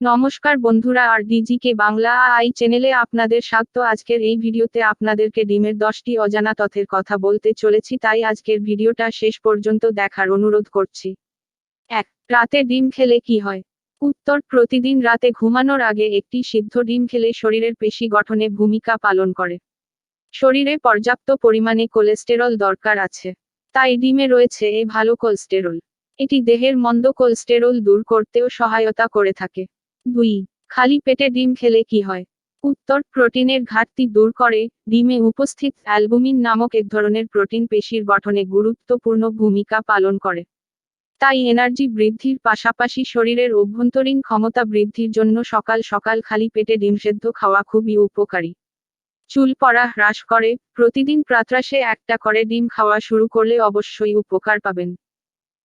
নমস্কার বন্ধুরা, আর ডিজিকে বাংলা আই চ্যানেলে আপনাদের স্বাগত। আজকের এই ভিডিওতে আপনাদেরকে ডিমের 10টি অজানা তথ্যের কথা বলতে চলেছি, তাই আজকের ভিডিওটা শেষ পর্যন্ত দেখার অনুরোধ করছি। 1. রাতে ডিম খেলে কি হয়? উত্তর: প্রতিদিন রাতে ঘুমানোর আগে একটি সিদ্ধ ডিম খেলে শরীরের পেশি গঠনে ভূমিকা পালন করে। শরীরে পর্যাপ্ত পরিমাণে কোলেস্টেরল দরকার আছে, তাই ডিমে রয়েছে ভালো কোলেস্টেরল। এটি দেহের মন্দ কোলেস্টেরল দূর করতেও সহায়তা করে থাকে। 2. খালি পেটে ডিম খেলে কি হয়? উত্তর: প্রোটিনের ঘাটতি দূর করে। ডিমে উপস্থিত অ্যালবুমিন নামক এক ধরনের প্রোটিন পেশির গঠনে গুরুত্বপূর্ণ ভূমিকা পালন করে। তাই এনার্জি বৃদ্ধির পাশাপাশি শরীরের অভ্যন্তরীণ ক্ষমতা বৃদ্ধির জন্য সকাল সকাল খালি পেটে ডিম সেদ্ধ খাওয়া খুবই উপকারী। চুল পড়া হ্রাস করে। প্রতিদিন প্রাতরাশে একটা করে ডিম খাওয়া শুরু করলে অবশ্যই উপকার পাবেন।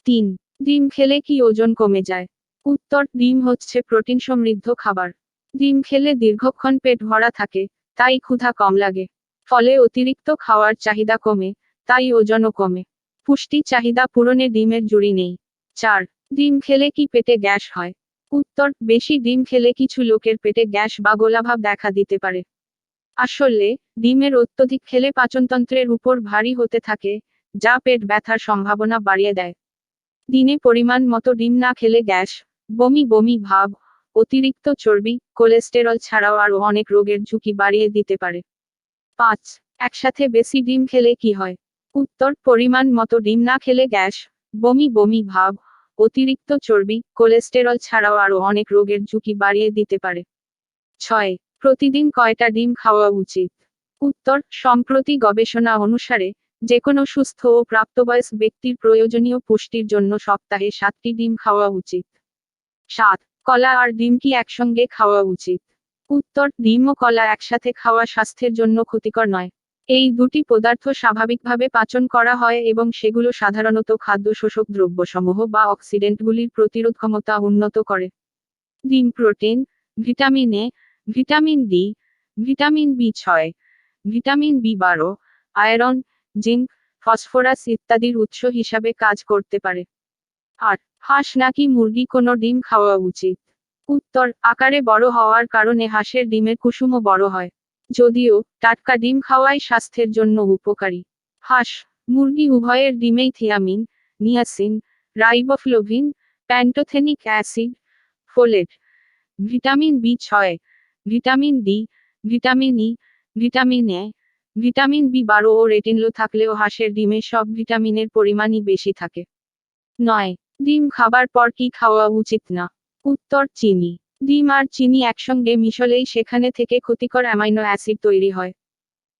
3. ডিম খেলে কি ওজন কমে যায়? উত্তর: ডিম হচ্ছে প্রোটিন সমৃদ্ধ খাবার। ডিম খেলে দীর্ঘক্ষণ পেট ভরা থাকে, তাই ক্ষুধা কম লাগে। ফলে অতিরিক্ত খাওয়ার চাহিদা কমে, তাই ওজনও কমে। পুষ্টি চাহিদা পূরণে ডিমের জুড়ি নেই। 4. ডিম খেলে কি পেটে গ্যাস হয়? উত্তর: বেশি ডিম খেলে কিছু লোকের পেটে গ্যাস বা গোলাভাব দেখা দিতে পারে। আসলে, ডিমের অত্যধিক খেলে পাচনতন্ত্রের উপর ভারী হতে থাকে, যা পেট ব্যথার সম্ভাবনা বাড়িয়ে দেয়। দিনে পরিমাণ মতো ডিম না খেলে গ্যাস, বমি বমি ভাব, অতিরিক্ত চর্বি, কোলেস্টেরল ছাড়াও আরও অনেক রোগের ঝুঁকি বাড়িয়ে দিতে পারে। 5. একসাথে বেশি ডিম খেলে কি হয়? উত্তর: পরিমাণ মতো ডিম না খেলে গ্যাস, বমি বমি ভাব, অতিরিক্ত চর্বি, কোলেস্টেরল ছাড়াও আরও অনেক রোগের ঝুঁকি বাড়িয়ে দিতে পারে। 6. প্রতিদিন কয়টা ডিম খাওয়া উচিত? উত্তর: সম্প্রতি গবেষণা অনুসারে, যেকোনো সুস্থ ও প্রাপ্তবয়স্ক ব্যক্তির প্রয়োজনীয় পুষ্টির জন্য সপ্তাহে 7টি ডিম খাওয়া উচিত। 7. কলা আর ডিম কি একসঙ্গে খাওয়া উচিত? উত্তর: ডিম ও কলা একসাথে খাওয়া স্বাস্থ্যের জন্য ক্ষতিকর নয়। এই দুটি পদার্থ স্বাভাবিকভাবে পাচন করা হয় এবং সেগুলো সাধারণত খাদ্য শোষক দ্রব্যসমূহ বা অক্সিডেন্টগুলির প্রতিরোধ ক্ষমতা উন্নত করে। ডিম protein, vitamin A, vitamin D, vitamin বি6, vitamin বি12, iron, zinc, phosphorus ইত্যাদির উৎস হিসাবে কাজ করতে পারে। 8. হাঁস নাকি মুরগি কোনো ডিম খাওয়া উচিত? উত্তর: আকারে বড় হওয়ার কারণে হাঁসের ডিমের কুসুমও বড় হয়। যদিও টাটকা ডিম খাওয়াই স্বাস্থ্যের জন্য উপকারী। হাঁস, মুরগি উভয়ের ডিমেই thiamine, niacin, রাইবোফ্লোভিন, pantothenic acid, folate, vitamin বি6, vitamin D, vitamin E, vitamin A, vitamin বি12 O retinol থাকলেও হাঁসের ডিমে সব ভিটামিনের পরিমাণই বেশি থাকে। 9. ডিম খাবার পর কি খাওয়া উচিত না? উত্তর: চিনি। ডিম আর চিনি একসঙ্গে মিশলেই সেখানে থেকে ক্ষতিকর অ্যামাইনো অ্যাসিড তৈরি হয়,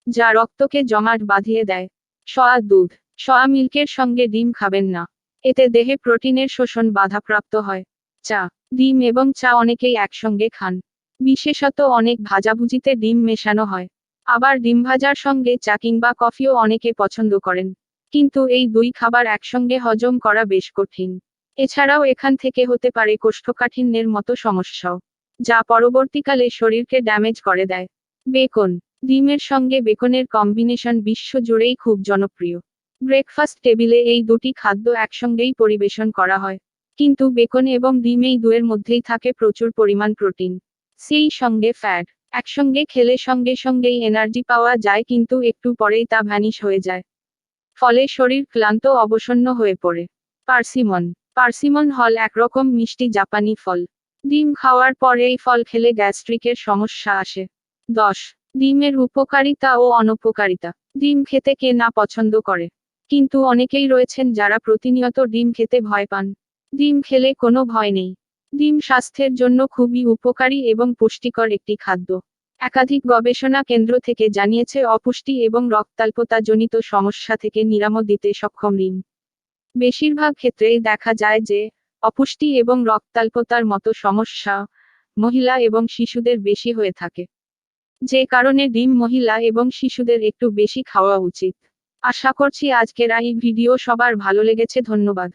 যা রক্তকে জমাট বাঁধিয়ে দেয়। সয়া দুধ, সয়া মিল্কের সঙ্গে ডিম খাবেন না। এতে দেহে প্রোটিনের শোষণ বাধাপ্রাপ্ত হয়। চা, ডিম এবং চা অনেকেই একসঙ্গে খান। বিশেষত অনেক ভাজাভুজিতে ডিম মেশানো হয়। আবার ডিম ভাজার সঙ্গে চা কিংবা কফিও অনেকে পছন্দ করেন। কিন্তু এই দুই খাবার একসঙ্গে হজম করা বেশ কঠিন। এছাড়াও এখান থেকে হতে পারে কোষ্ঠকাঠিন্যের মতো সমস্যাও, যা পরবর্তীকালে শরীরকে ড্যামেজ করে দেয়। বেকন, ডিমের সঙ্গে বেকনের কম্বিনেশন বিশ্ব জুড়েই খুব জনপ্রিয়। ব্রেকফাস্ট টেবিলে এই দুটি খাদ্য একসঙ্গেই পরিবেশন করা হয়। কিন্তু বেকন এবং ডিম এই দুয়ের মধ্যেই থাকে প্রচুর পরিমাণ প্রোটিন, সেই সঙ্গে ফ্যাট। একসঙ্গে খেলে সঙ্গে সঙ্গেই এনার্জি পাওয়া যায়, কিন্তু একটু পরেই তা ভ্যানিশ হয়ে যায়। ফলে শরীর ক্লান্ত অবসন্ন হয়ে পড়ে। পার্সিমন, পার্সিমন হল একরকম মিষ্টি জাপানি ফল। ডিম খাওয়ার পর এই ফল খেলে গ্যাস্ট্রিকের সমস্যা আসে। 10. ডিমের উপকারিতা ও অনপকারিতা। ডিম খেতে কে না পছন্দ করে? কিন্তু অনেকেই রয়েছেন যারা প্রতিনিয়ত ডিম খেতে ভয় পান। ডিম খেলে কোনো ভয় নেই। ডিম স্বাস্থ্যের জন্য খুবই উপকারী এবং পুষ্টিকর একটি খাদ্য। একাধিক গবেষণা কেন্দ্র থেকে জানিয়েছে অপুষ্টি এবং রক্তাল্পতা জনিত সমস্যা থেকে নিরাময় দিতে সক্ষম ডিম। বেশিরভাগ ক্ষেত্রেই দেখা যায় যে, অপুষ্টি এবং রক্তাল্পতার মতো সমস্যা মহিলা এবং শিশুদের বেশি হয়ে থাকে। যে কারণে ডিম মহিলা এবং শিশুদের একটু বেশি খাওয়া উচিত। আশা করছি আজকের এই ভিডিও সবার ভালো লেগেছে। ধন্যবাদ।